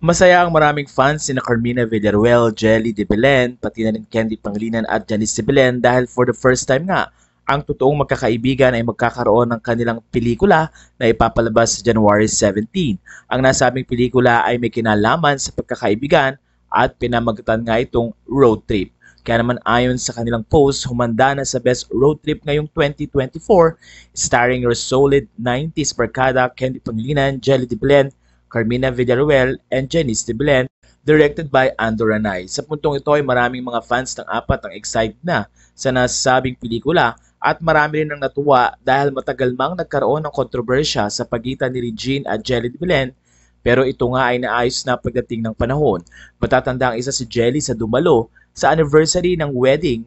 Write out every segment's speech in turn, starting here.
Masaya ang maraming fans sina Carmina Villaruel, Jelly de Belen, pati na rin Candy Pangilinan at Janice de Belen dahil for the first time nga, ang totoong magkakaibigan ay magkakaroon ng kanilang pelikula na ipapalabas sa January 17. Ang nasabing pelikula ay may kinalaman sa pagkakaibigan at pinamagatan nga itong road trip. Kaya naman ayon sa kanilang post, humanda na sa Best Road Trip ngayong 2024 starring your solid 90s barkada Candy Pangilinan, Jelly de Belen, Carmina Villaruel, and Janice de Belen, directed by Ando Ranay. Sa puntong ito ay maraming mga fans ng apat ang excited na sa nasabing pelikula at marami rin ang natuwa dahil matagal mang nagkaroon ng kontrobersya sa pagitan ni Regine at Jelly de Belen, pero ito nga ay naayos na pagdating ng panahon. Matatanda ang isa si Jelly sa dumalo sa anniversary ng wedding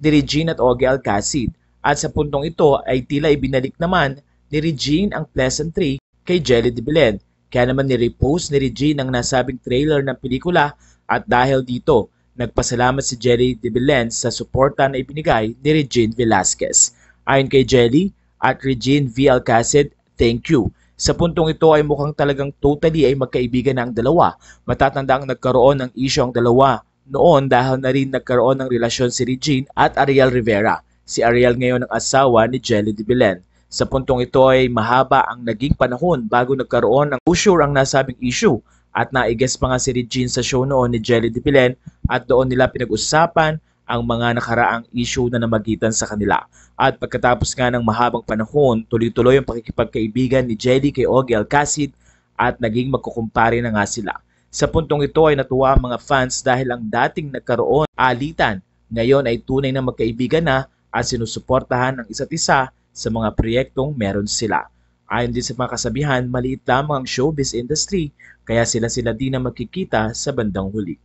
ni Regine at Ogie Alcacid at sa puntong ito ay tila ibinalik naman ni Regine ang pleasantry kay Jelly de Belen. Kaya naman ni-repost ni Regine ang nasabing trailer ng pelikula at dahil dito, nagpasalamat si Jelly de Belen sa suporta na ibinigay ni Regine Velasquez. Ayon kay Jelly at Regine V. Alcacid, thank you. Sa puntong ito ay mukhang talagang totally ay magkaibigan na ang dalawa. Matatanda ang nagkaroon ng issue ang dalawa noon dahil na rin nagkaroon ng relasyon si Regine at Ariel Rivera. Si Ariel ngayon ang asawa ni Jelly de Belen. Sa puntong ito ay mahaba ang naging panahon bago nagkaroon ng closure ang nasabing issue at naiges pa nga si Regine sa show noon ni Jelly de Belen at doon nila pinag-usapan ang mga nakaraang issue na namagitan sa kanila. At pagkatapos nga ng mahabang panahon, tuloy-tuloy ang pakikipagkaibigan ni Jelly kay Ogie Alcacid at naging magkukumpare na nga sila. Sa puntong ito ay natuwa ang mga fans dahil ang dating nagkaroon alitan ngayon ay tunay na magkaibigan na at sinusuportahan ng isa't isa sa mga proyektong meron sila. Ayon din sa mga kasabihan, maliit lamang ang showbiz industry, kaya sila din na magkikita sa bandang huli.